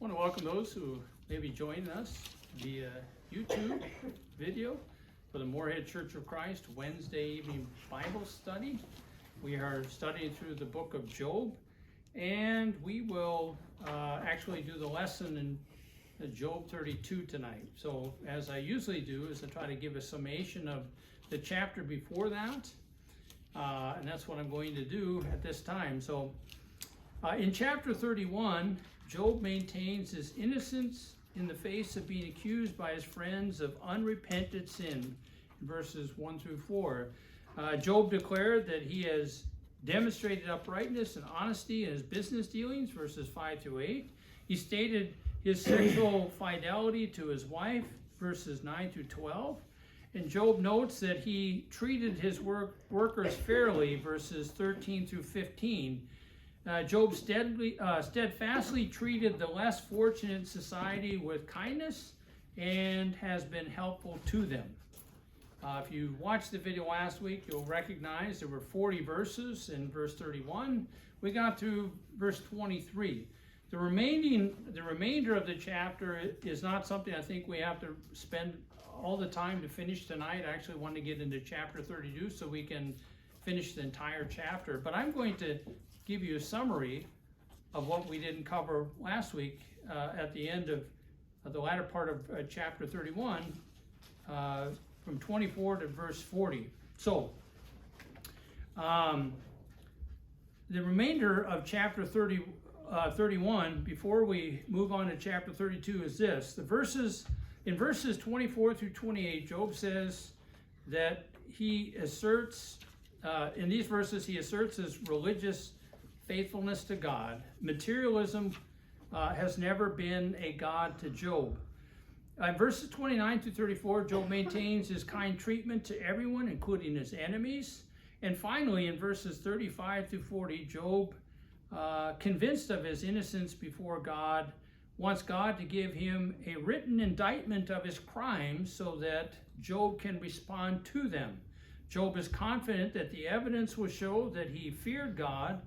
I want to welcome those who may be joining us via YouTube video for the Moorhead Church of Christ Wednesday evening Bible study. We are studying through the book of Job, and we will actually do the lesson in Job 32 tonight. So as I usually do is I try to give a summation of the chapter before that, and that's what I'm going to do at this time. So in chapter 31, Job maintains his innocence in the face of being accused by his friends of unrepented sin in verses 1 through 4. Job declared that he has demonstrated uprightness and honesty in his business dealings, verses 5 through 8. He stated his sexual fidelity to his wife, verses 9 through 12. And Job notes that he treated his workers fairly, verses 13 through 15. Job steadfastly treated the less fortunate in society with kindness and has been helpful to them. If you watched the video last week, you'll recognize there were 40 verses in verse 31. We got through verse 23. The remainder of the chapter is not something I think we have to spend all the time to finish tonight. I actually want to get into chapter 32 so we can finish the entire chapter. But I'm going to give you a summary of what we didn't cover last week at the end of the latter part of chapter 31, from 24 to verse 40. So, the remainder of chapter 31, before we move on to chapter 32, is this. In verses 24 through 28, Job says that he asserts, in these verses, he asserts his religious faithfulness to God. Materialism has never been a god to Job. Verses 29 through 34, Job maintains his kind treatment to everyone, including his enemies. And finally, in verses 35 through 40, Job, convinced of his innocence before God, wants God to give him a written indictment of his crimes so that Job can respond to them. Job is confident that the evidence will show that he feared God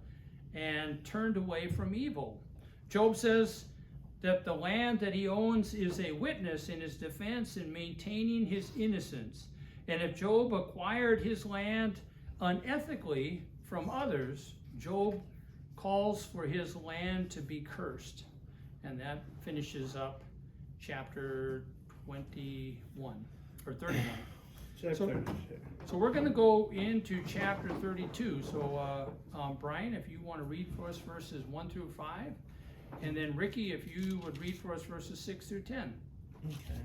and turned away from evil. Job says that the land that he owns is a witness in his defense in maintaining his innocence. And if Job acquired his land unethically from others, Job calls for his land to be cursed. And that finishes up chapter 21, or 31. So we're going to go into chapter 32. So Brian, if you want to read for us verses 1 through 5, and then Ricky, if you would read for us verses 6 through 10. Okay.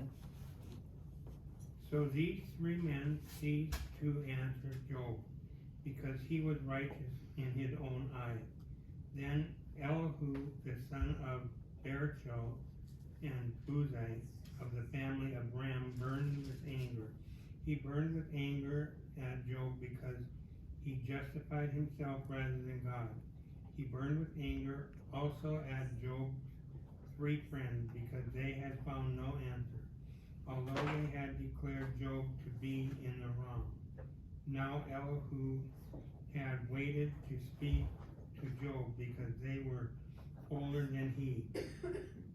So these three men ceased to answer Job, because he was righteous in his own eyes. Then Elihu, the son of Barachel, and Buzai of the family of Ram, burned with anger. He burned with anger at Job because he justified himself rather than God. He burned with anger also at Job's three friends because they had found no answer, although they had declared Job to be in the wrong. Now Elihu had waited to speak to Job because they were older than he.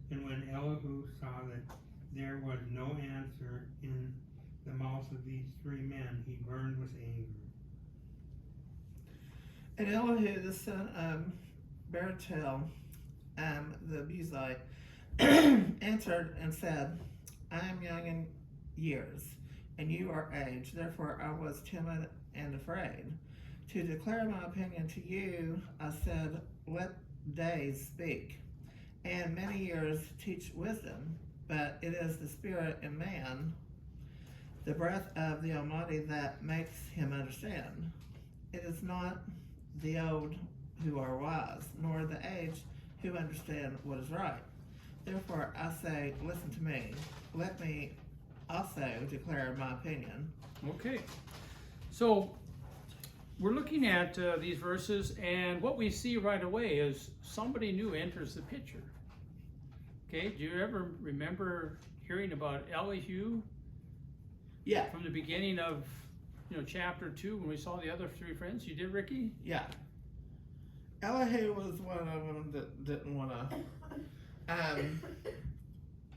And when Elihu saw that there was no answer in the mouths of these three men, he burned with anger. And Elihu, the son of Barachel, the Buzite, answered and said, I am young in years, and you are aged. Therefore I was timid and afraid. To declare my opinion to you, I said, let days speak, and many years teach wisdom. But it is the spirit in man, the breath of the Almighty, that makes him understand. It is not the old who are wise, nor the aged who understand what is right. Therefore I say, listen to me. Let me also declare my opinion. Okay. So we're looking at these verses, and what we see right away is somebody new enters the picture. Okay, do you ever remember hearing about Elihu? Yeah. From the beginning of chapter 2 when we saw the other three friends? You did, Ricky? Yeah. Elihu was one of them that didn't want to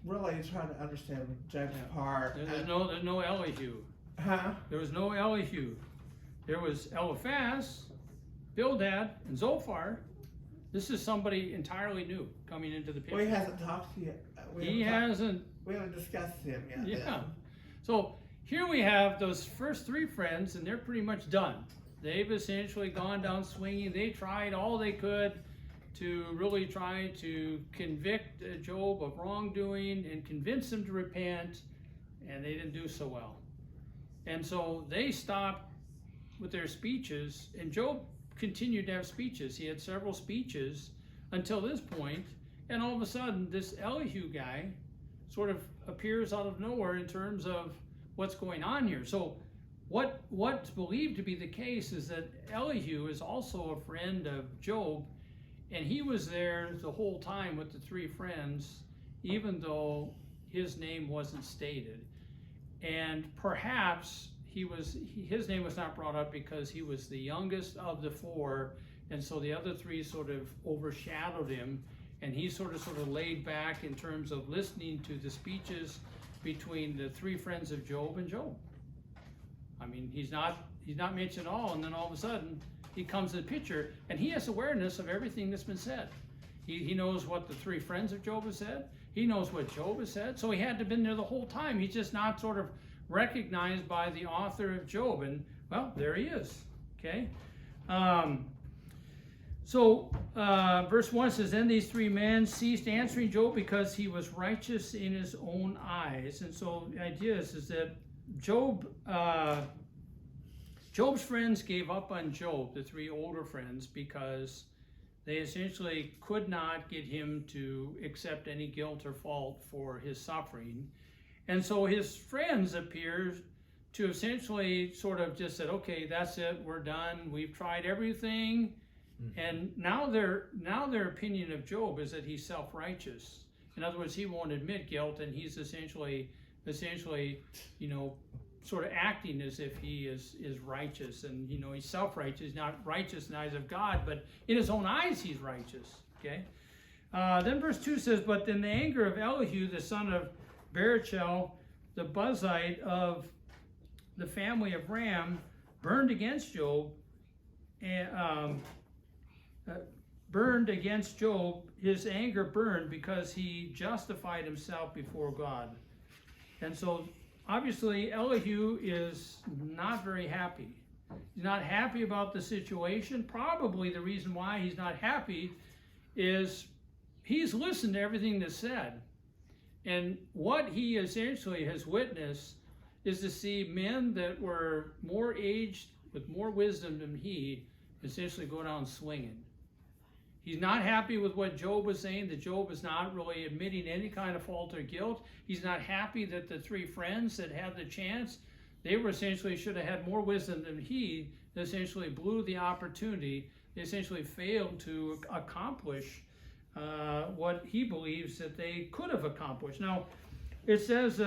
really trying to understand Job's part. There's no Elihu. Huh? There was no Elihu. There was Eliphaz, Bildad, and Zophar. This is somebody entirely new coming into the picture. Well, he hasn't talked to you. He hasn't. We haven't discussed him yet. Yeah. then. So here we have those first three friends, and they're pretty much done. They've essentially gone down swinging. They tried all they could to really try to convict Job of wrongdoing and convince him to repent, and they didn't do so well. And so they stopped with their speeches, and Job continued to have speeches. He had several speeches until this point, and all of a sudden this Elihu guy sort of appears out of nowhere in terms of what's going on here. So what's believed to be the case is that Elihu is also a friend of Job, and he was there the whole time with the three friends, even though his name wasn't stated. And perhaps his name was not brought up because he was the youngest of the four, and so the other three sort of overshadowed him, and he sort of laid back in terms of listening to the speeches between the three friends of Job and Job. I mean, he's not mentioned at all, and then all of a sudden he comes in the picture, and he has awareness of everything that's been said. He knows what the three friends of Job have said. He knows what Job has said. So he had to have been there the whole time. He's just not sort of recognized by the author of Job, and well, there he is. Okay. Verse 1 says, then these three men ceased answering Job because he was righteous in his own eyes. And so the idea is that Job's friends gave up on Job, the three older friends, because they essentially could not get him to accept any guilt or fault for his suffering. And so his friends appear to essentially sort of just said, okay, that's it, we're done, we've tried everything. And now their opinion of Job is that he's self-righteous. In other words, he won't admit guilt, and he's essentially, sort of acting as if he is righteous, and he's self-righteous, not righteous in the eyes of God, but in his own eyes he's righteous. Okay. Then verse 2 says, but then the anger of Elihu, the son of Barachel, the Buzite of the family of Ram, burned against Job, and his anger burned because he justified himself before God. And so obviously Elihu is not very happy. He's not happy about the situation. Probably the reason why he's not happy is he's listened to everything that's said. And what he essentially has witnessed is to see men that were more aged, with more wisdom than he, essentially go down swinging. He's not happy with what Job was saying, that Job is not really admitting any kind of fault or guilt. He's not happy that the three friends that had the chance, they were essentially should have had more wisdom than he, essentially blew the opportunity. They essentially failed to accomplish what he believes that they could have accomplished. Now, it says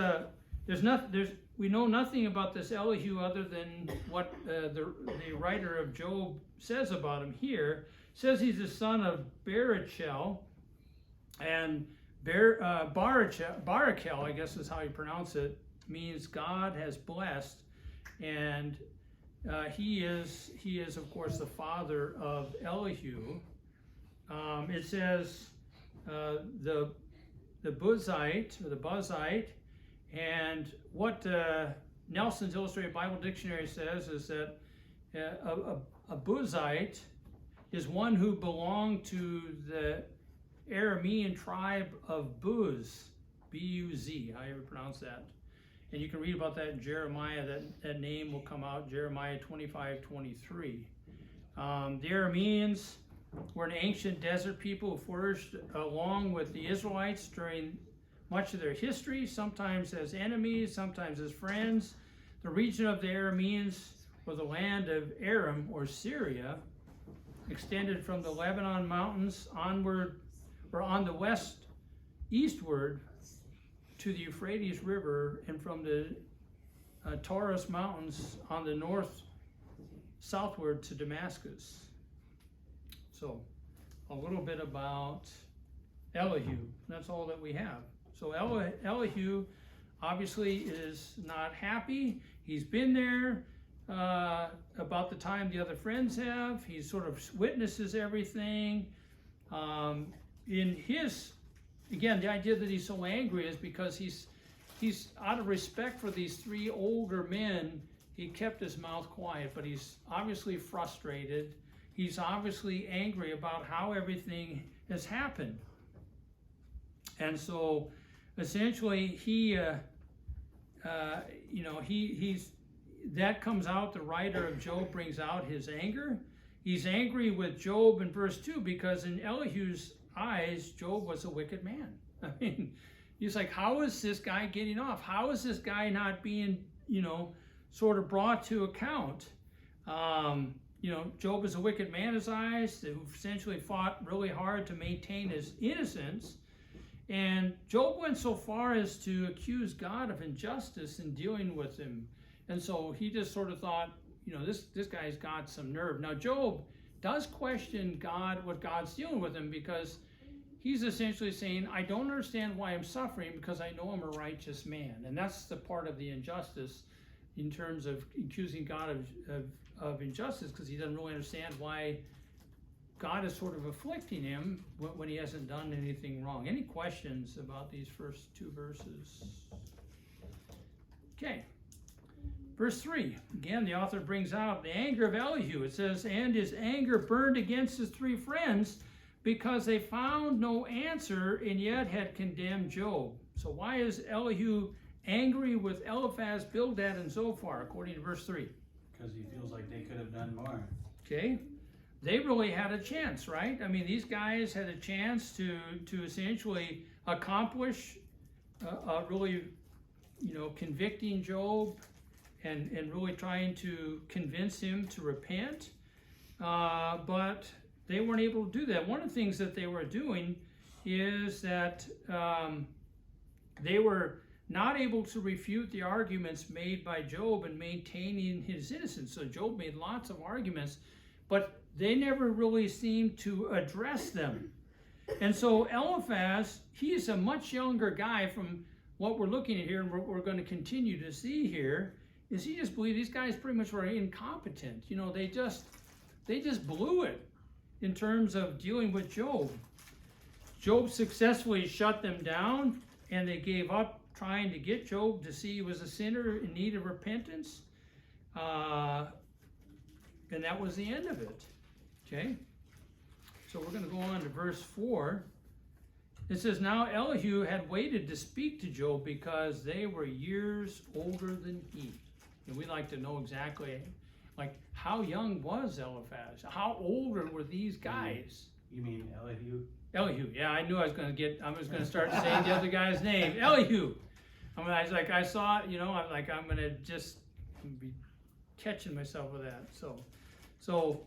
we know nothing about this Elihu other than what the writer of Job says about him here. It says he's the son of Barachel, and Barachel, I guess is how you pronounce it, means God has blessed, and he is of course the father of Elihu. It says the Buzite, and what Nelson's Illustrated Bible Dictionary says is that a Buzite is one who belonged to the Aramean tribe of Buz, B-U-Z, however you pronounce that. And you can read about that in Jeremiah. That name will come out, Jeremiah 25:23. The Arameans were an ancient desert people who flourished along with the Israelites during much of their history, sometimes as enemies, sometimes as friends. The region of the Arameans was the land of Aram, or Syria, extended from the Lebanon mountains onward, or on the west eastward to the Euphrates River, and from the Taurus Mountains on the north southward to Damascus. So a little bit about Elihu. That's all that we have. So Elihu obviously is not happy. He's been there about the time the other friends have. He sort of witnesses everything. In his, again, the idea that he's so angry is because he's out of respect for these three older men, he kept his mouth quiet, but he's obviously frustrated. He's obviously angry about how everything has happened. And so essentially he's that comes out, the writer of Job brings out his anger. He's angry with Job in verse 2 because in Elihu's eyes, Job was a wicked man. I mean, he's like, how is this guy getting off? How is this guy not being, sort of brought to account? Job is a wicked man in his eyes who essentially fought really hard to maintain his innocence. And Job went so far as to accuse God of injustice in dealing with him. And so he just sort of thought, this guy's got some nerve. Now, Job does question God, what God's dealing with him, because he's essentially saying, I don't understand why I'm suffering because I know I'm a righteous man. And that's the part of the injustice in terms of accusing God of injustice, because he doesn't really understand why God is sort of afflicting him when he hasn't done anything wrong. Any questions about these first two verses? Okay. Verse 3, again, the author brings out the anger of Elihu. It says, and his anger burned against his three friends because they found no answer and yet had condemned Job. So why is Elihu angry with Eliphaz, Bildad, and Zophar, according to verse 3? Because he feels like they could have done more. Okay. They really had a chance, right? I mean, these guys had a chance to essentially accomplish really, convicting Job and really trying to convince him to repent. But they weren't able to do that. One of the things that they were doing is that they were not able to refute the arguments made by Job in maintaining his innocence. So Job made lots of arguments, but they never really seemed to address them. And so Eliphaz, he's a much younger guy from what we're looking at here, and what we're going to continue to see here, is he just believed these guys pretty much were incompetent. They just blew it in terms of dealing with Job. Job successfully shut them down, and they gave up trying to get Job to see he was a sinner in need of repentance. And that was the end of it. Okay? So we're going to go on to verse 4. It says, now Elihu had waited to speak to Job because they were years older than he. And we like to know exactly, how young was Eliphaz? How older were these guys? You mean Elihu? Elihu, yeah, I knew I was going to start saying the other guy's name. Elihu. I saw it, I'm going to just be catching myself with that. So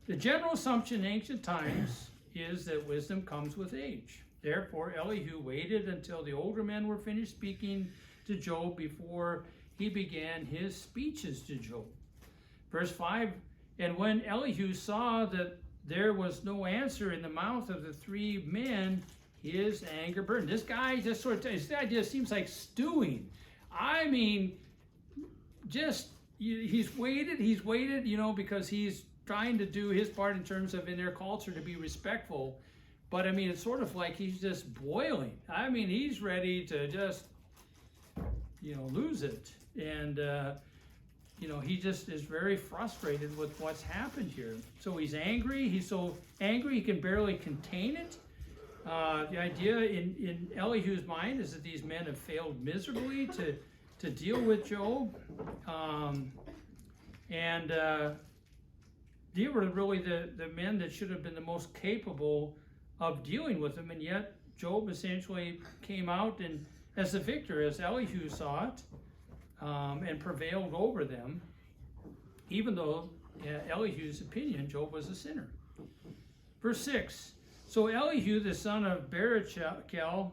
the general assumption in ancient times is that wisdom comes with age. Therefore, Elihu waited until the older men were finished speaking to Job before he began his speeches to Job. Verse 5, and when Elihu saw that there was no answer in the mouth of the three men, his anger burned. This guy just his idea seems like stewing. I mean, he's waited, because he's trying to do his part in terms of in their culture to be respectful. But I mean, it's sort of like he's just boiling. I mean, he's ready to just, lose it. And, he just is very frustrated with what's happened here. So he's angry. He's so angry he can barely contain it. The idea in Elihu's mind is that these men have failed miserably to deal with Job. They were really the men that should have been the most capable of dealing with him, and yet Job essentially came out and as the victor, as Elihu saw it, and prevailed over them, even though, Elihu's opinion, Job was a sinner. Verse 6, so Elihu, the son of Barachel,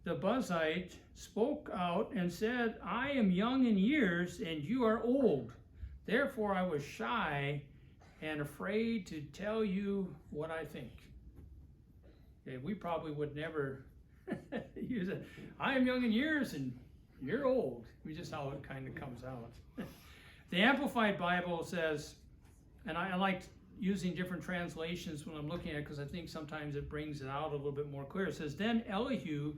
the Buzite, spoke out and said, I am young in years, and you are old. Therefore I was shy and afraid to tell you what I think. Okay, we probably would never use it. I am young in years and you're old. We just how it kind of comes out. The Amplified Bible says, and I like using different translations when I'm looking at it because I think sometimes it brings it out a little bit more clear. It says, then Elihu,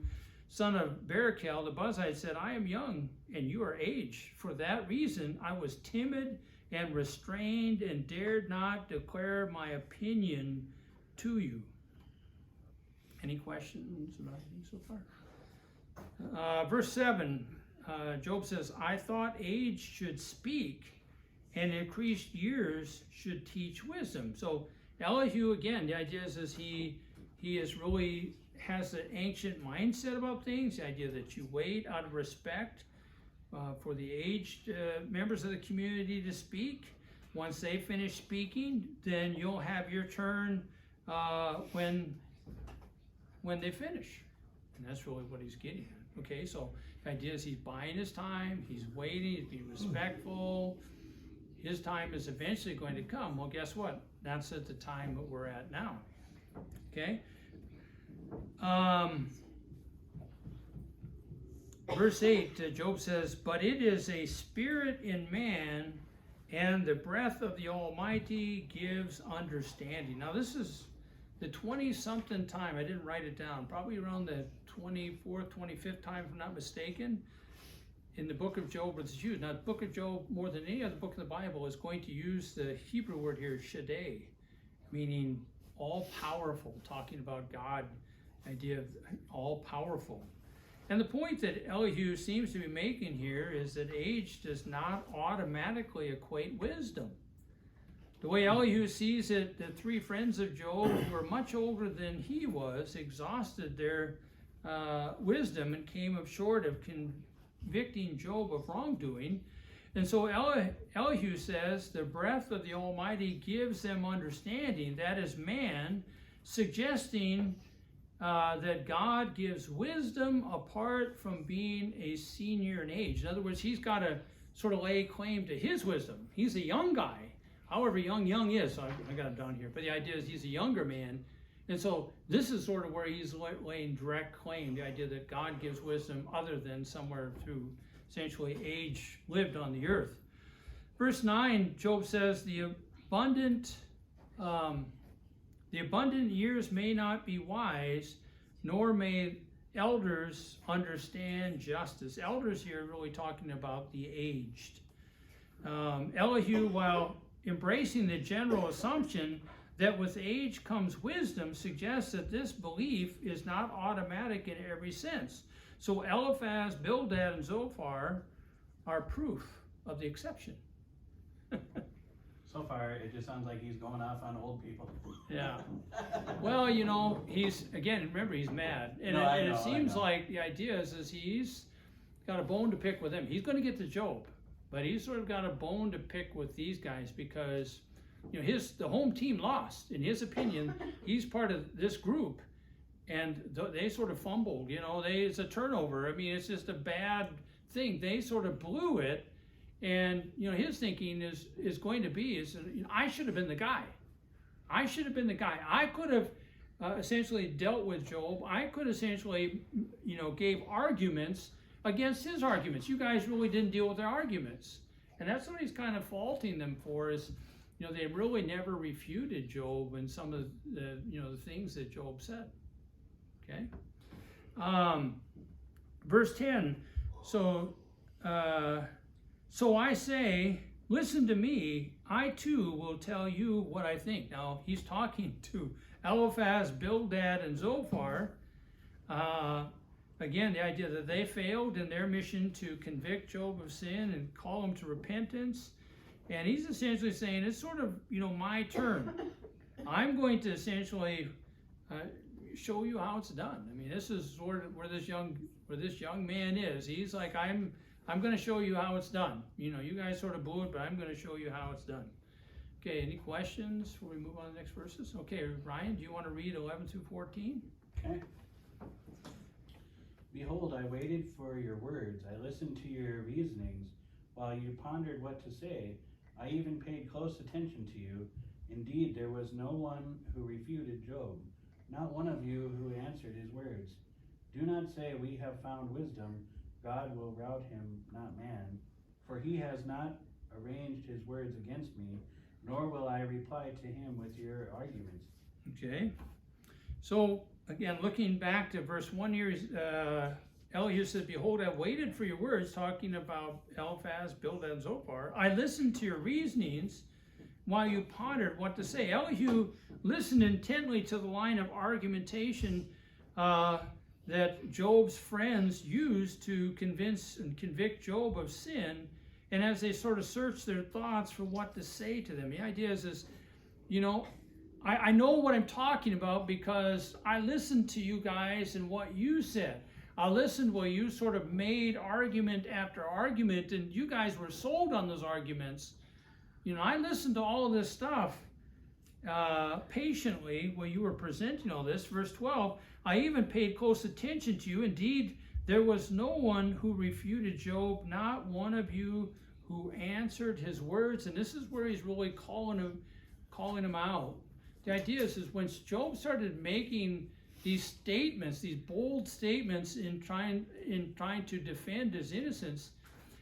son of Barachel, the Buzite, said, I am young and you are aged. For that reason, I was timid and restrained and dared not declare my opinion to you. Any questions about anything so far? Verse 7, Job says, I thought age should speak and increased years should teach wisdom. So Elihu, again, the idea is he is really has an ancient mindset about things, the idea that you wait out of respect for the aged members of the community to speak. Once they finish speaking, then you'll have your turn when they finish. And that's really what he's getting at. Okay, so the idea is he's buying his time, he's waiting, he's being respectful. His time is eventually going to come. Well, guess what? That's at the time that we're at now. Okay? Verse 8, Job says, but it is a spirit in man, and the breath of the Almighty gives understanding. Now, this is the 20-something time. I didn't write it down. Probably around the 24th, 25th time, if I'm not mistaken, in the book of Job it's used. Now, the book of Job, more than any other book in the Bible, is going to use the Hebrew word here, Shaddai, meaning all-powerful, talking about God, idea of all-powerful. And the point that Elihu seems to be making here is that age does not automatically equate wisdom. The way Elihu sees it, the three friends of Job, who were much older than he was, exhausted their wisdom and came up short of convicting Job of wrongdoing. And so Elihu says, the breath of the Almighty gives them understanding, that is man, suggesting that God gives wisdom apart from being a senior in age. In other words, he's got to sort of lay claim to his wisdom. He's a young guy, however young is. So I got it down here. But the idea is he's a younger man. And so this is sort of where he's laying direct claim, the idea that God gives wisdom other than somewhere through essentially age lived on the earth. Verse 9, Job says, the abundant years may not be wise, nor may elders understand justice. Elders here are really talking about the aged. Elihu, while embracing the general assumption that with age comes wisdom, suggests that this belief is not automatic in every sense. So Eliphaz, Bildad, and Zophar are proof of the exception. So far, it just sounds like he's going off on old people. Yeah. Well, you know, remember, he's mad. And, No, I know, it seems I know. like the idea is he's got a bone to pick with them. He's going to get to Job, but he's sort of got a bone to pick with these guys because, you know, the home team lost. In his opinion, he's part of this group, and they sort of fumbled. You know, it's a turnover. I mean, it's just a bad thing. They sort of blew it. And, you know, his thinking is going to be, I should have been the guy. I should have been the guy. I could have essentially dealt with Job. I could essentially, you know, gave arguments against his arguments. You guys really didn't deal with their arguments. And that's what he's kind of faulting them for is, you know, they really never refuted Job and some of the, you know, the things that Job said. Okay? Verse 10, so I say, listen to me, I too will tell you what I think. Now, he's talking to Eliphaz, Bildad, and Zophar. Again, the idea that they failed in their mission to convict Job of sin and call him to repentance. And he's essentially saying, it's sort of, you know, my turn. I'm going to essentially show you how it's done. I mean, this is sort of where this young man is. He's like, I'm going to show you how it's done. You know, you guys sort of blew it, but I'm going to show you how it's done. Okay, any questions before we move on to the next verses? Okay, Ryan, do you want to read 11 through 14? Okay. Behold, I waited for your words. I listened to your reasonings. While you pondered what to say, I even paid close attention to you. Indeed, there was no one who refuted Job, not one of you who answered his words. Do not say, we have found wisdom, God will rout him, not man. For he has not arranged his words against me, nor will I reply to him with your arguments. Okay. So, again, looking back to verse 1 here, Elihu says, behold, I waited for your words, talking about Eliphaz, Bildad, and Zophar. I listened to your reasonings while you pondered what to say. Elihu listened intently to the line of argumentation that Job's friends used to convince and convict Job of sin. And as they sort of searched their thoughts for what to say to them, the idea is you know, I know what I'm talking about because I listened to you guys and what you said. I listened while you sort of made argument after argument, and you guys were sold on those arguments. You know, I listened to all of this stuff patiently while you were presenting all this. Verse 12, I even paid close attention to you. Indeed, there was no one who refuted Job, not one of you who answered his words. And this is where he's really calling him out. The idea is when Job started making these statements, these bold statements in trying to defend his innocence,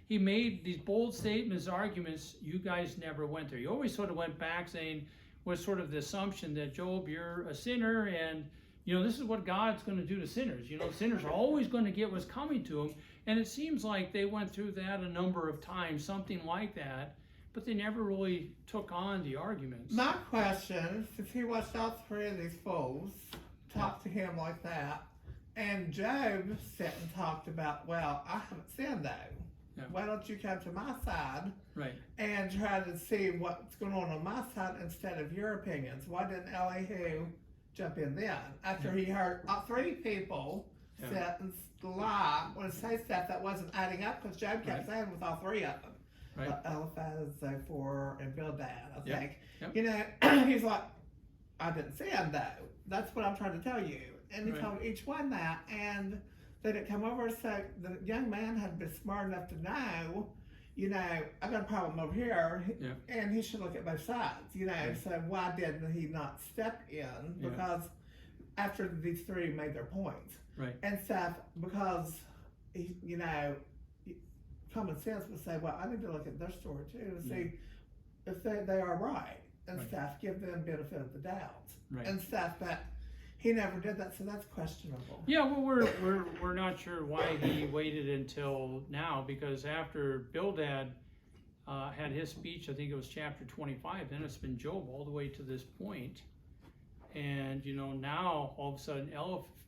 he made these bold statements, arguments you guys never went there. He always sort of went back saying, was sort of the assumption that Job, you're a sinner, and you know, this is what God's going to do to sinners. You know, sinners are always going to get what's coming to them. And it seems like they went through that a number of times, something like that, but they never really took on the arguments. My question, since he watched all three of these fools talk to him like that, and Job sat and talked about, well, I haven't sinned though. Yeah. Why don't you come to my side Right. and try to see what's going on my side instead of your opinions? Why didn't Elihu jump in then? After he heard three people sit and lie or say stuff that wasn't adding up, because Job kept saying with all three of them. Right. Eliphaz, Zophar, and Bildad, I think. Yep. You know, he's like, I didn't sin though. That's what I'm trying to tell you. And he Right. told each one that, and they didn't come over, so the young man had been smart enough to know, you know, I got a problem over here, Yeah. and he should look at both sides, you know, Right. so why didn't he not step in? Yeah. Because after these three made their points Right. and stuff, because, you know, common sense would say, well, I need to look at their story too and see if they are right and Right. stuff, give them benefit of the doubt Right. and stuff, but he never did that, so that's questionable. Yeah, well, we're not sure why he waited until now, because after Bildad had his speech, I think it was chapter 25, then it's been Job all the way to this point. And, you know, now all of a sudden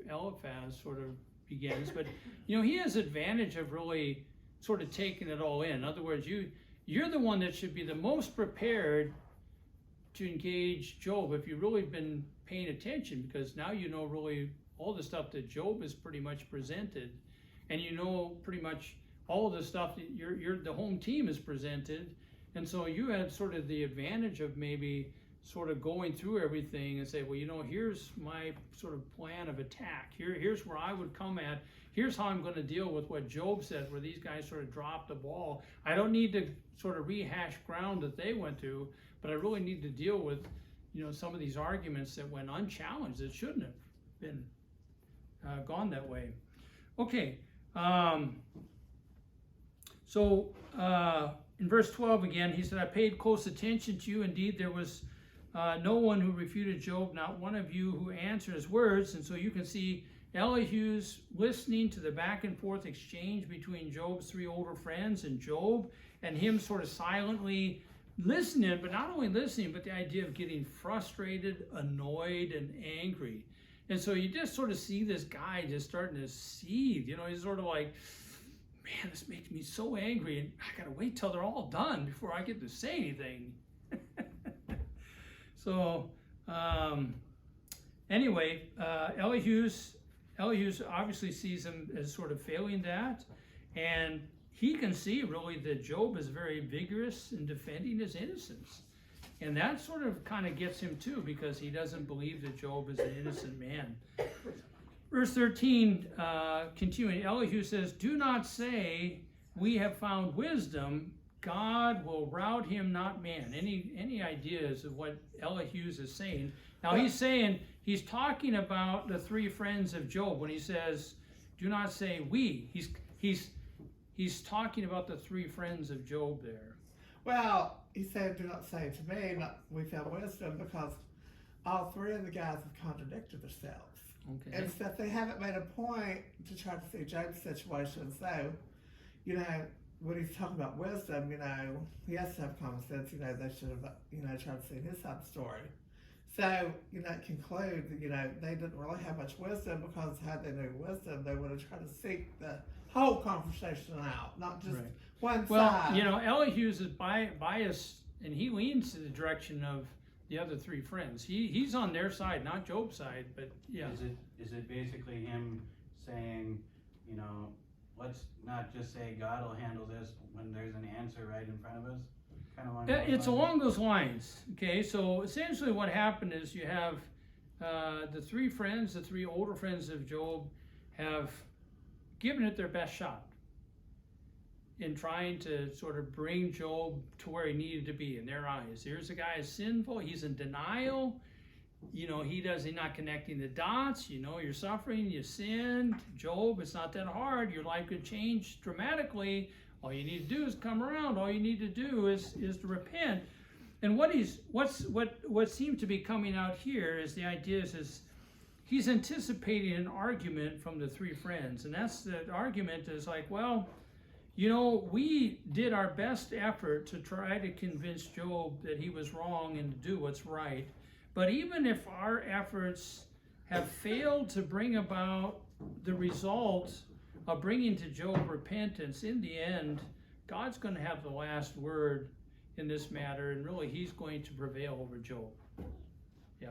Eliphaz sort of begins, but, you know, he has advantage of really sort of taking it all in. In other words, you're the one that should be the most prepared to engage Job if you've really been paying attention, because now you know really all the stuff that Job has pretty much presented, and you know pretty much all the stuff that the home team has presented, and so you had sort of the advantage of maybe sort of going through everything and say, well, you know, here's my sort of plan of attack. Here's where I would come at. Here's how I'm going to deal with what Job said, where these guys sort of dropped the ball. I don't need to sort of rehash ground that they went to, but I really need to deal with, you know, some of these arguments that went unchallenged that shouldn't have been gone that way. Okay, so in verse 12 again, he said, I paid close attention to you. Indeed, there was no one who refuted Job, not one of you who answered his words. And so you can see Elihu's listening to the back and forth exchange between Job's three older friends and Job, and him sort of silently listening, but not only listening, but the idea of getting frustrated, annoyed, and angry. And so you just sort of see this guy just starting to seethe. You know, he's sort of like, man, this makes me so angry, and I gotta wait till they're all done before I get to say anything. So, anyway, Elihu's obviously sees him as sort of failing that, and he can see really that Job is very vigorous in defending his innocence. And that sort of kind of gets him too, because he doesn't believe that Job is an innocent man. Verse 13, continuing, Elihu says, do not say, we have found wisdom, God will rout him, not man. Any ideas of what Elihu is saying? Now he's saying he's talking about the three friends of Job when he says, do not say we. He's talking about the three friends of Job there. Well, he said, do not say to me, not, we found wisdom, because all three of the guys have contradicted themselves. Okay. And so they haven't made a point to try to see Job's situation. So, you know, when he's talking about wisdom, you know, he has to have common sense. You know, they should have, you know, tried to see his side of the story. So, you know, conclude that, you know, they didn't really have much wisdom, because had they knew wisdom, they would have tried to seek the whole conversation out, not just Right. one Well, side. you know, Elihu's is biased, and he leans to the direction of the other three friends. He's on their side, not Job's side, but yeah. Is it basically him saying, you know, let's not just say God will handle this when there's an answer right in front of us? Kind of along those It's lines? along those lines, okay? So essentially what happened is you have the three friends, the three older friends of Job, have given it their best shot in trying to sort of bring Job to where he needed to be in their eyes. Here's a guy who's sinful, he's in denial, you know, he's not connecting the dots, you know, you're suffering, you sinned, Job, it's not that hard, your life could change dramatically, all you need to do is come around, all you need to do is to repent. And what seems to be coming out here is the idea is he's anticipating an argument from the three friends, and that's the argument is like, well, you know, we did our best effort to try to convince Job that he was wrong and to do what's right. But even if our efforts have failed to bring about the result of bringing to Job repentance, in the end, God's going to have the last word in this matter, and really he's going to prevail over Job. Yeah.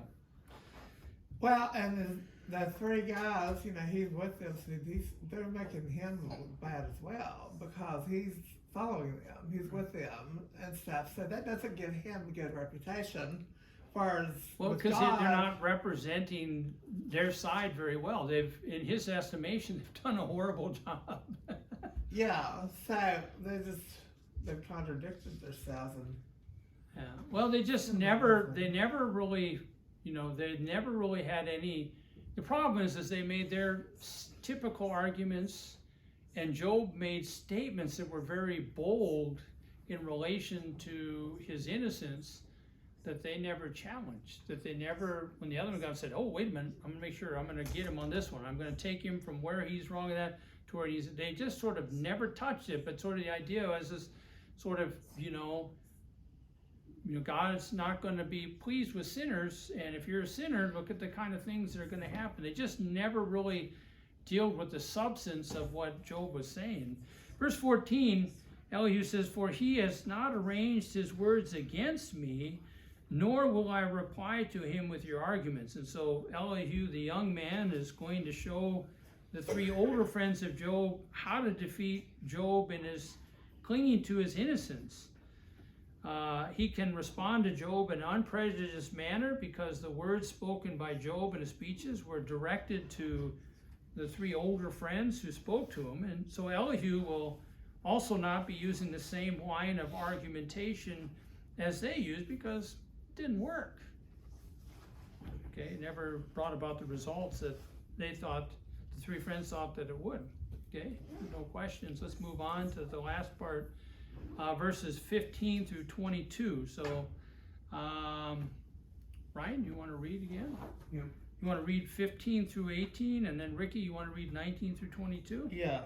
Well, and the three guys, you know, he's with them, so they're making him look bad as well, because he's following them, he's with them and stuff. So that doesn't give him a good reputation, as far as Well, with because God. they're not representing their side very well. They've, in his estimation, they've done a horrible job. Yeah, so they've contradicted themselves, and Yeah. Well, they never really, you know, they never really had any. The problem is they made their typical arguments, and Job made statements that were very bold in relation to his innocence that they never challenged. That they never, when the other one got said, "Oh, wait a minute, I'm gonna make sure, I'm gonna get him on this one. I'm gonna take him from where he's wrong in that to where he's." They just sort of never touched it. But sort of the idea was this sort of, you know, God's not going to be pleased with sinners, and if you're a sinner, look at the kind of things that are going to happen. They just never really deal with the substance of what Job was saying. Verse 14, Elihu says, "For he has not arranged his words against me, nor will I reply to him with your arguments." And so Elihu, the young man, is going to show the three older friends of Job how to defeat Job in his clinging to his innocence. He can respond to Job in an unprejudiced manner because the words spoken by Job in his speeches were directed to the three older friends who spoke to him. And so Elihu will also not be using the same line of argumentation as they used because it didn't work. Okay, it never brought about the results that they thought, the three friends thought that it would. Okay, no questions. Let's move on to the last part. Verses 15 through 22. So, Ryan, you want to read again? Yep. You want to read 15 through 18, and then Ricky, you want to read 19 through 22? yeah.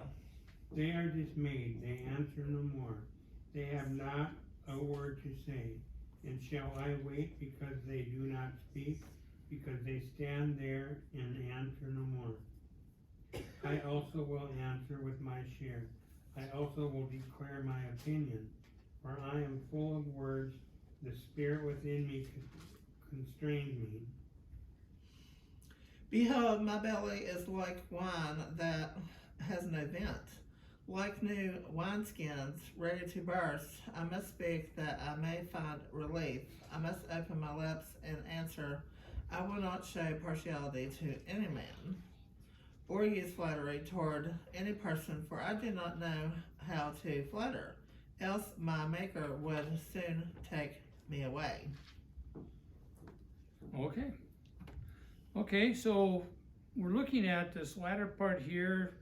They are dismayed, they answer no more. They have not a word to say. And shall I wait because they do not speak? Because they stand there and answer no more. I also will answer with my share. I also will declare my opinion. For I am full of words, the spirit within me constrains me. Behold, my belly is like wine that has no vent, like new wineskins ready to burst. I must speak that I may find relief. I must open my lips and answer. I will not show partiality to any man, or use flattery toward any person, for I do not know how to flatter, else my Maker would soon take me away. Okay. Okay, so we're looking at this latter part here.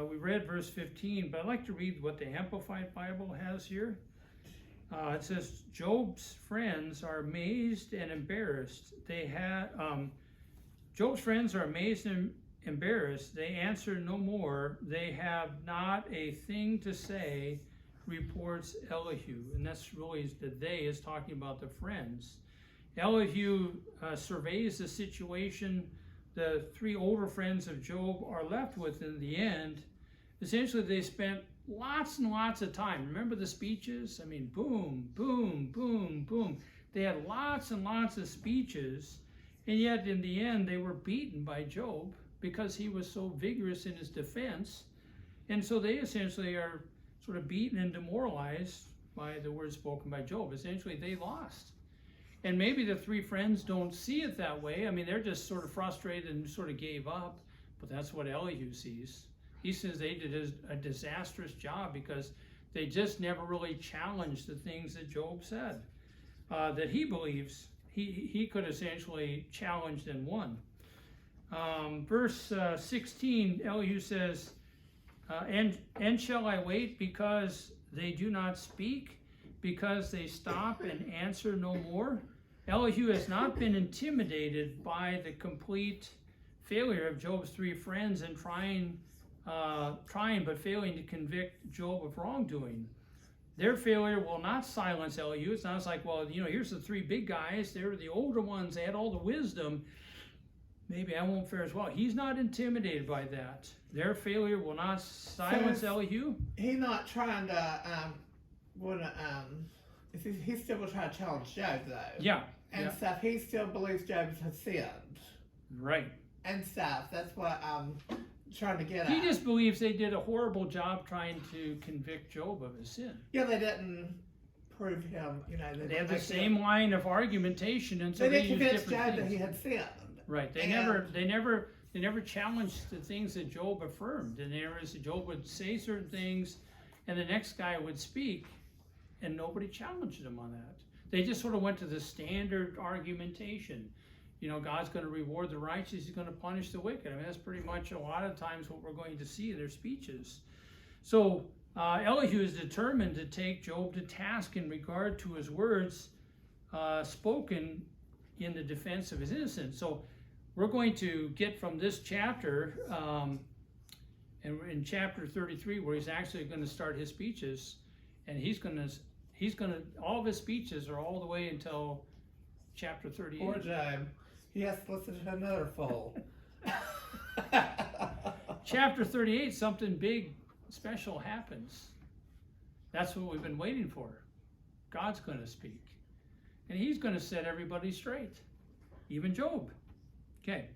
We read verse 15, but I'd like to read what the Amplified Bible has here. It says, Job's friends are amazed and embarrassed. Job's friends are amazed and embarrassed. They answer no more. They have not a thing to say, reports Elihu. And that's really the they is talking about the friends. Elihu surveys the situation the three older friends of Job are left with in the end. Essentially, they spent lots and lots of time. Remember the speeches? I mean, boom, boom, boom, boom. They had lots and lots of speeches, and yet in the end, they were beaten by Job because he was so vigorous in his defense. And so they essentially are sort of beaten and demoralized by the words spoken by Job. Essentially, they lost. And maybe the three friends don't see it that way. I mean, they're just sort of frustrated and sort of gave up. But that's what Elihu sees. He says they did a disastrous job because they just never really challenged the things that Job said, that he believes he could essentially challenge and won. Verse 16, Elihu says, and shall I wait because they do not speak, because they stop and answer no more? Elihu has not been intimidated by the complete failure of Job's three friends in trying but failing to convict Job of wrongdoing. Their failure will not silence Elihu. It's not like, well, here's the three big guys. They were the older ones. They had all the wisdom. Maybe I won't fare as well. He's not intimidated by that. Their failure will not silence Elihu. He's not trying to, he still will try to challenge Job, though. Yeah. And stuff. He still believes Job has sinned. Right. And stuff. That's what I'm trying to get at. He just believes they did a horrible job trying to convict Job of his sin. Yeah, they didn't prove him, They have the same line of argumentation, and so they didn't use convince different Job things. that he had sinned. Right. They never challenged the things that Job affirmed. And Job would say certain things, and the next guy would speak, and nobody challenged him on that. They just sort of went to the standard argumentation. God's going to reward the righteous, he's going to punish the wicked. I mean, that's pretty much a lot of times what we're going to see in their speeches. So Elihu is determined to take Job to task in regard to his words spoken in the defense of his innocence. So we're going to get from this chapter, and in chapter 33, where he's actually going to start his speeches, and he's going to, all of his speeches are all the way until chapter 38. Poor Job. He has to listen to another fool. Chapter 38, something big, special happens. That's what we've been waiting for. God's going to speak. And he's going to set everybody straight. Even Job. Okay.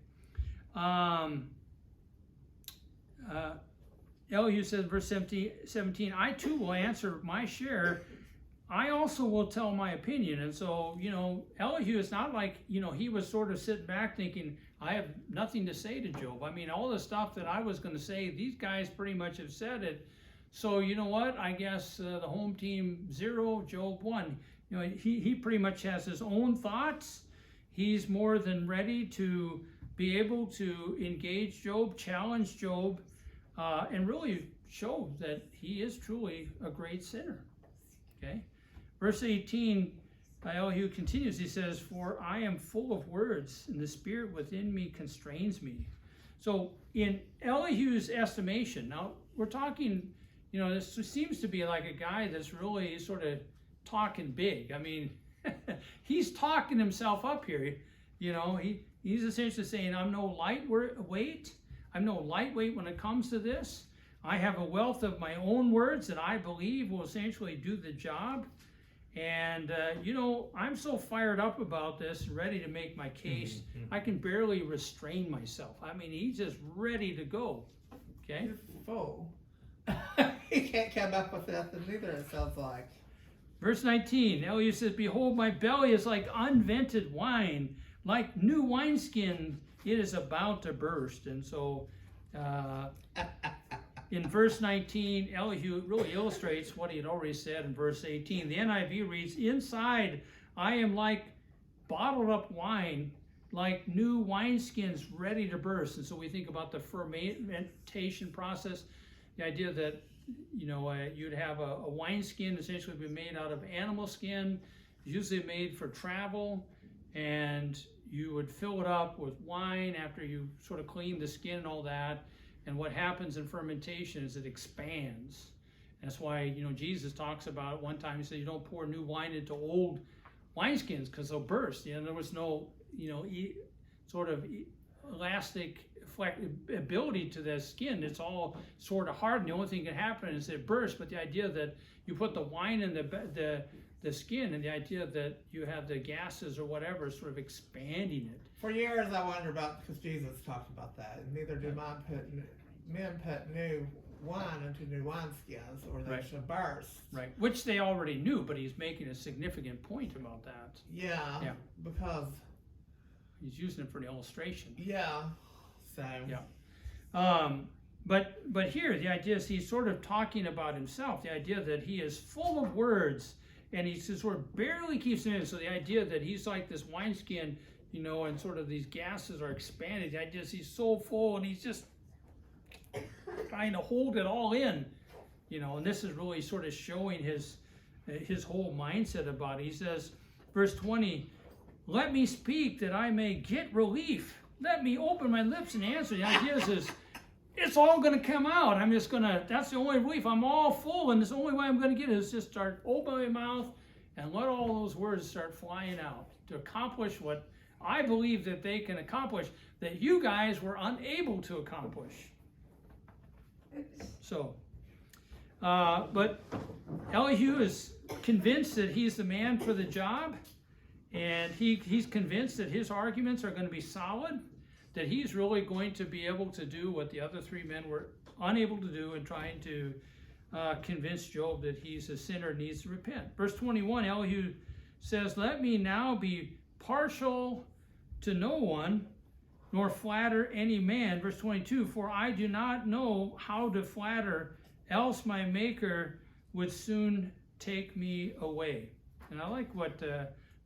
Elihu says, verse 17, I too will answer my share. I also will tell my opinion. And so, Elihu is not like, he was sort of sitting back thinking, I have nothing to say to Job. I mean, all the stuff that I was going to say, these guys pretty much have said it. So, you know what? I guess the home team 0, Job 1. He pretty much has his own thoughts. He's more than ready to be able to engage Job, challenge Job, and really show that he is truly a great sinner. Okay? Verse 18, Elihu continues, he says, for I am full of words, and the spirit within me constrains me. So in Elihu's estimation, now we're talking, this seems to be like a guy that's really sort of talking big. I mean, he's talking himself up here. He's essentially saying, I'm no lightweight. I'm no lightweight when it comes to this. I have a wealth of my own words that I believe will essentially do the job. And, I'm so fired up about this, ready to make my case. I can barely restrain myself. I mean, he's just ready to go. Okay? He's full. He can't come up with nothing either, it sounds like. Verse 19, Elihu says, behold, my belly is like unvented wine, like new wineskin, it is about to burst. And so, in verse 19, Elihu really illustrates what he had already said in verse 18. The NIV reads, inside I am like bottled up wine, like new wineskins ready to burst. And so we think about the fermentation process, the idea that, you know, you'd have a wineskin essentially be made out of animal skin, usually made for travel, and you would fill it up with wine after you sort of clean the skin and all that. And what happens in fermentation is it expands. That's why, you know, Jesus talks about one time, he said, you don't pour new wine into old wineskins because they'll burst. You know, there was no, you know, sort of elastic ability to the skin. It's all sort of hard, and the only thing that can happen is it bursts. But the idea that you put the wine in the skin, and the idea that you have the gases or whatever sort of expanding it. For years, I wondered about, because Jesus talked about that, and neither do men put new wine into new wineskins, or they Right. should burst. Right, which they already knew, but he's making a significant point about that. Yeah. Because, He's using it for the illustration. yeah, so. Yeah. But here, the idea is he's sort of talking about himself, the idea that he is full of words, and he just sort of barely keeps it in. So the idea that he's like this wineskin, you know, and sort of these gases are expanded. The idea is he's so full, and he's just trying to hold it all in, you know, and this is really sort of showing his whole mindset about it. He says, verse 20, let me speak that I may get relief. Let me open my lips and answer. The idea is it's all going to come out. I'm just going to, that's the only relief. I'm all full, and the only way I'm going to get it is just start opening my mouth and let all those words start flying out to accomplish what I believe that they can accomplish, that you guys were unable to accomplish. So, but Elihu is convinced that he's the man for the job, and he's convinced that his arguments are going to be solid, that he's really going to be able to do what the other three men were unable to do in trying to convince Job that he's a sinner and needs to repent. Verse 21, Elihu says, let me now be partial to no one, nor flatter any man. Verse 22, for I do not know how to flatter, else my Maker would soon take me away. And I like what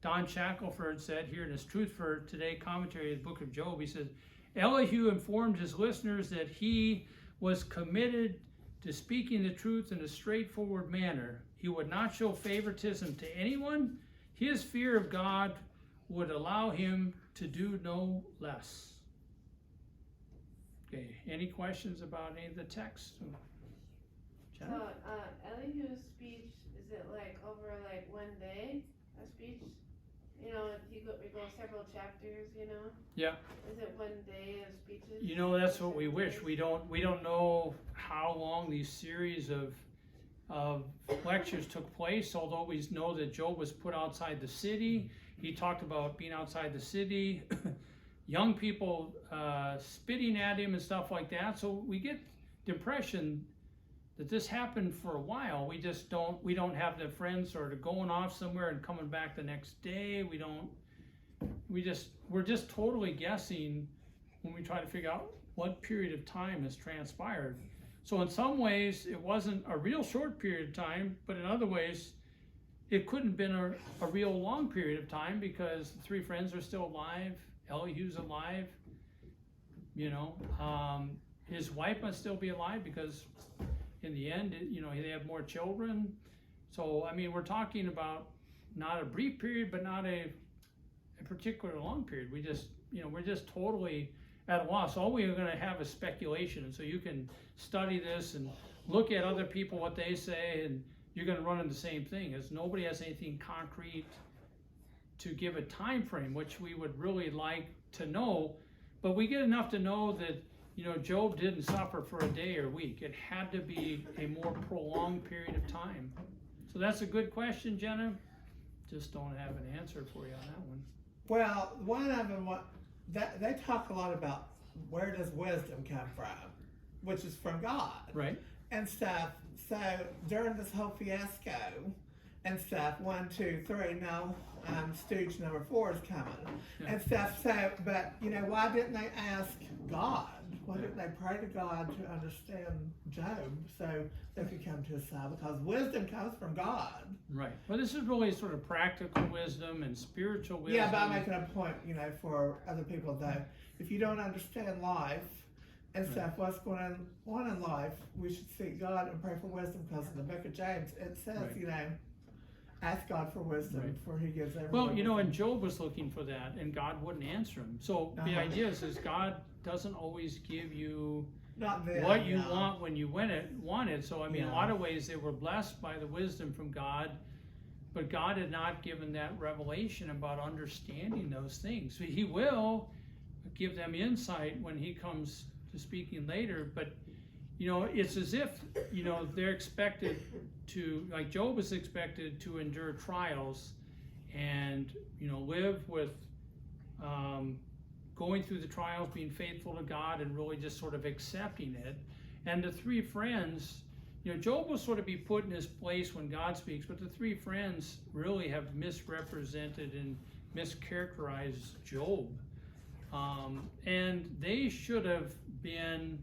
Don Shackelford said here in his Truth for Today commentary of the book of Job. He says, Elihu informed his listeners that he was committed to speaking the truth in a straightforward manner. He would not show favoritism to anyone. His fear of God would allow him to do no less. Okay, any questions about any of the text? So, Elihu's speech, is it like over like one day, a speech? You know, we go several chapters, you know? Yeah. Is it one day of speeches? You know, that's what we wish. We don't know how long these series of lectures took place, although we know that Job was put outside the city. He talked about being outside the city, young people spitting at him and stuff like that. So we get the impression that this happened for a while. We don't have the friends sort of going off somewhere and coming back the next day. We're just totally guessing when we try to figure out what period of time has transpired. So in some ways, it wasn't a real short period of time, but in other ways, it couldn't have been a real long period of time, because the three friends are still alive. Elihu's alive. You know, his wife must still be alive, because in the end, you know, they have more children. So, I mean, we're talking about not a brief period, but not a particular long period. We're just totally at a loss. All we're going to have is speculation. And so you can study this and look at other people, what they say, and you're going to run into the same thing, as nobody has anything concrete to give a time frame, which we would really like to know. But we get enough to know that, you know, Job didn't suffer for a day or a week. It had to be a more prolonged period of time. So that's a good question, Jenna. Just don't have an answer for you on that one. Well, one of them, they talk a lot about where does wisdom come from, which is from God. Right. And stuff. So during this whole fiasco and stuff, 1, 2, 3, now stooge number 4 is coming. Yeah. And stuff. So, but you know, why didn't they ask God? Why didn't they pray to God to understand Job so they could come to his side? Because wisdom comes from God. Right. Well, this is really sort of practical wisdom and spiritual wisdom. Yeah, but I'm making a point, for other people though. If you don't understand life and stuff, what's going on in life, we should seek God and pray for wisdom, because in the book of James it says, Right. Ask God for wisdom, Right. for He gives everyone. Well, and Job was looking for that, and God wouldn't answer him. So the Uh-huh. idea is God doesn't always give you Not them, what you no. want when you want it. So I mean, Yeah. a lot of ways they were blessed by the wisdom from God, but God had not given that revelation about understanding those things. So He will give them insight when He comes to speaking later, but it's as if they're expected to, like Job is expected to endure trials and live with going through the trials, being faithful to God, and really just sort of accepting it. And the three friends, Job will sort of be put in his place when God speaks, but the three friends really have misrepresented and mischaracterized Job. And they should have been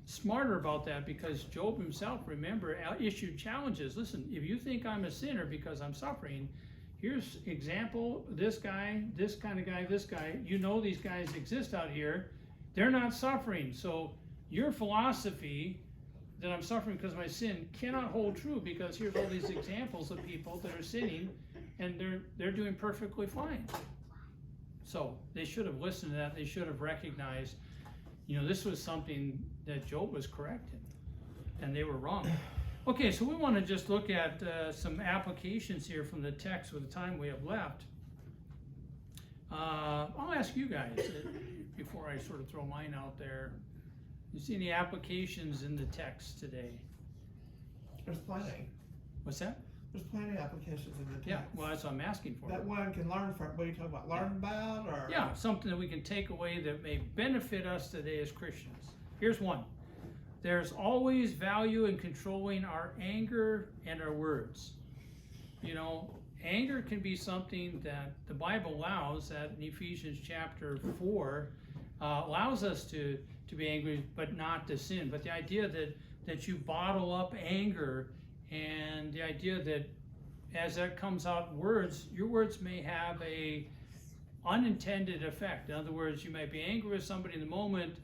smarter about that, because Job himself, remember, issued challenges. Listen, if you think I'm a sinner because I'm suffering, here's example, this guy, this kind of guy, this guy, these guys exist out here. They're not suffering. So your philosophy that I'm suffering because of my sin cannot hold true, because here's all these examples of people that are sinning and they're doing perfectly fine. So they should have listened to that. They should have recognized, this was something that Job was correct in, and they were wrong. Okay, so we want to just look at some applications here from the text with the time we have left. I'll ask you guys before I sort of throw mine out there. You see any applications in the text today? There's plenty. What's that? There's plenty of applications in the text. Yeah, well, that's what I'm asking for. That one can learn from. What are you talking about? Learn about, or Yeah, something that we can take away that may benefit us today as Christians. Here's one. There's always value in controlling our anger and our words. Anger can be something that the Bible allows, that in Ephesians chapter 4, allows us to be angry, but not to sin. But the idea that you bottle up anger, and the idea that as that comes out your words may have a unintended effect. In other words, you might be angry with somebody in the moment,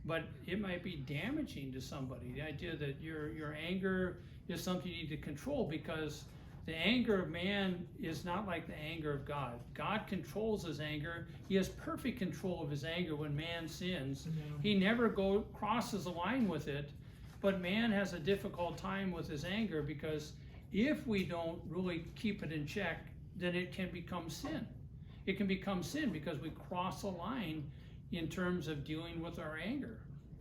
but it might be damaging to somebody. The idea that your anger is something you need to control, because the anger of man is not like the anger of God. God controls his anger. He has perfect control of his anger when man sins. He never crosses a line with it, but man has a difficult time with his anger, because if we don't really keep it in check, then it can become sin. It can become sin because we cross a line in terms of dealing with our anger.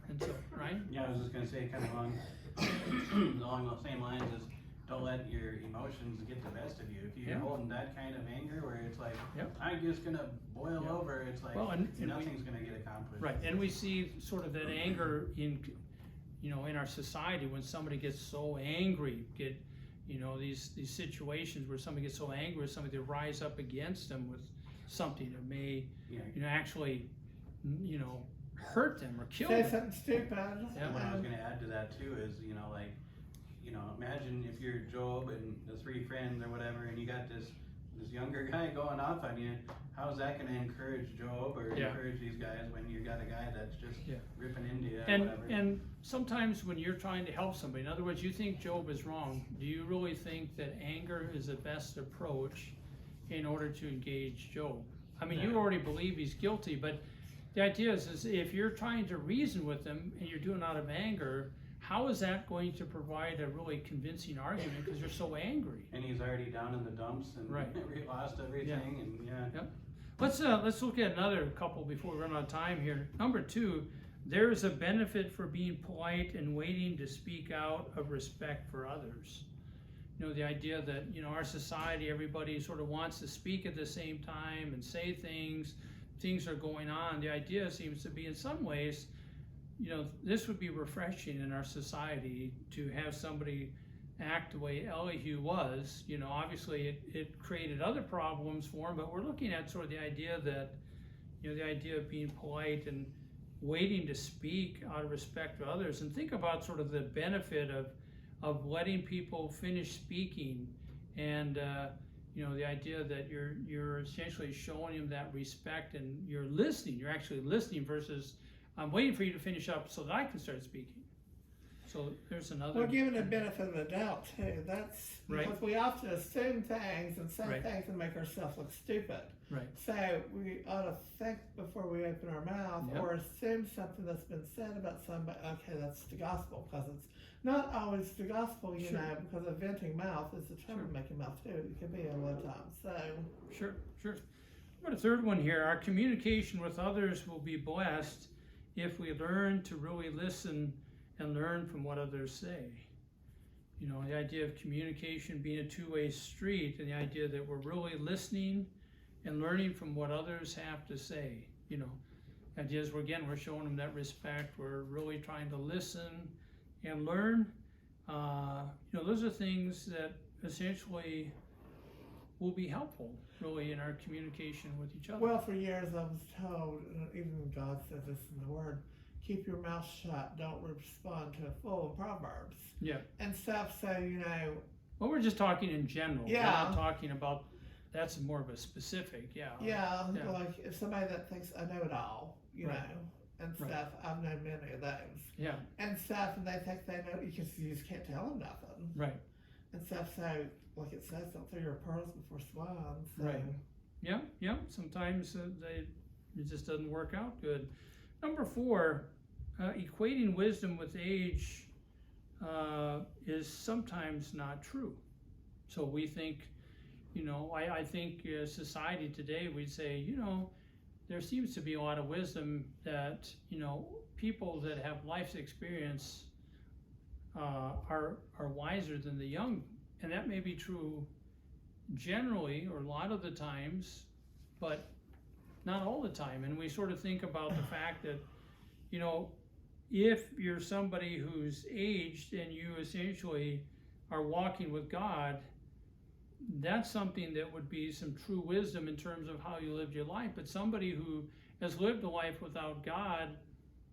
And so, right? Yeah, I was just gonna say, kind of along those same lines, is don't let your emotions get the best of you. If you're holding that kind of anger where it's like, I'm just gonna boil over, it's like, nothing's gonna get accomplished. Right, and we see sort of that anger in our society, when somebody gets so angry, these situations where somebody gets so angry with somebody, they rise up against them with something that may, actually, hurt them or kill say them. something stupid. Yeah. What I was gonna add to that too is, imagine if you're Job and the three friends or whatever, and you got this younger guy going off on you. How's that gonna encourage Job or encourage these guys when you got a guy that's just ripping into you or whatever? And sometimes when you're trying to help somebody, in other words, you think Job is wrong, do you really think that anger is the best approach in order to engage Job? I mean, you already believe he's guilty, but the idea is if you're trying to reason with him and you're doing it out of anger, how is that going to provide a really convincing argument, because you're so angry? And he's already down in the dumps and lost everything, and Let's look at another couple before we run out of time here. Number 2, there is a benefit for being polite and waiting to speak out of respect for others. The idea that, our society, everybody sort of wants to speak at the same time and say things are going on. The idea seems to be, in some ways, this would be refreshing in our society to have somebody act the way Elihu was. Obviously it created other problems for him, but we're looking at sort of the idea that, the idea of being polite and waiting to speak out of respect to others. And think about sort of the benefit of letting people finish speaking, and the idea that you're essentially showing them that respect, and you're listening. You're actually listening versus I'm waiting for you to finish up so that I can start speaking. So there's another. Well, giving the benefit of the doubt too. That's Right. because we often assume things and say Right. things and make ourselves look stupid. Right. So we ought to think before we open our mouth, Yep. or assume something that's been said about somebody. Okay, that's the gospel, because it's not always the gospel, you Sure. know. Because a venting mouth is a troublemaking mouth too. It can be a lot of times. So Sure. What a third one here. Our communication with others will be blessed if we learn to really listen and learn from what others say. The idea of communication being a two-way street, and the idea that we're really listening and learning from what others have to say. Ideas where, again, we're showing them that respect. We're really trying to listen and learn. Those are things that essentially will be helpful, really, in our communication with each other. well, for years I was told, and even God said this in the Word: keep your mouth shut. Don't respond to a fool in Proverbs. Yeah. And stuff. So Well, we're just talking in general. Yeah. We're not talking about, that's more of a specific, yeah. Yeah, Yeah. like if somebody that thinks I know it all, you Right. know, and Right. stuff. I've known many of those Yeah, and stuff, and they think they know. You just can't tell them nothing right. and stuff. So, like it says, don't throw your pearls before swine. So. Right. Yeah. Sometimes it just doesn't work out good. Number 4, equating wisdom with age is sometimes not true. So we think, I think society today, we'd say, there seems to be a lot of wisdom that, people that have life's experience are wiser than the young. And that may be true generally, or a lot of the times, but not all the time. And we sort of think about the fact that, if you're somebody who's aged and you essentially are walking with God, that's something that would be some true wisdom in terms of how you lived your life. But somebody who has lived a life without God,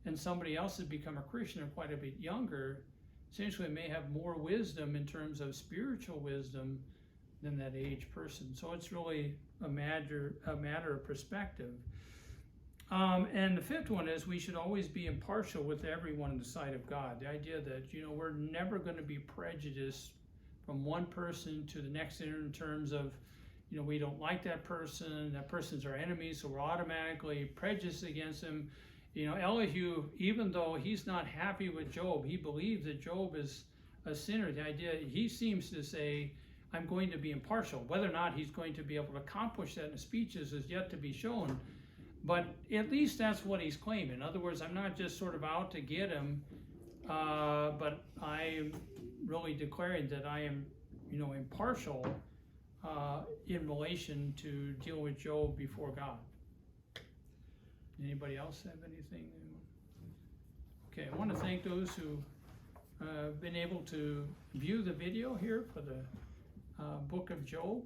and somebody else has become a Christian or quite a bit younger, essentially may have more wisdom in terms of spiritual wisdom than that aged person. So it's really a matter of perspective. And the 5th one is we should always be impartial with everyone in the sight of God. The idea that, we're never going to be prejudiced from one person to the next in terms of, we don't like that person's our enemy, so we're automatically prejudiced against him. Elihu, even though he's not happy with Job, he believes that Job is a sinner. The idea, he seems to say, I'm going to be impartial. Whether or not he's going to be able to accomplish that in his speeches is yet to be shown. But at least that's what he's claiming. In other words, I'm not just sort of out to get him, but I am really declaring that I am, impartial in relation to deal with Job before God. Anybody else have anything? Okay, I want to thank those who have been able to view the video here for the book of Job.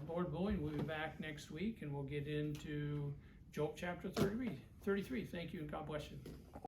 Lord willing, we'll be back next week and we'll get into Job chapter 33. Thank you and God bless you.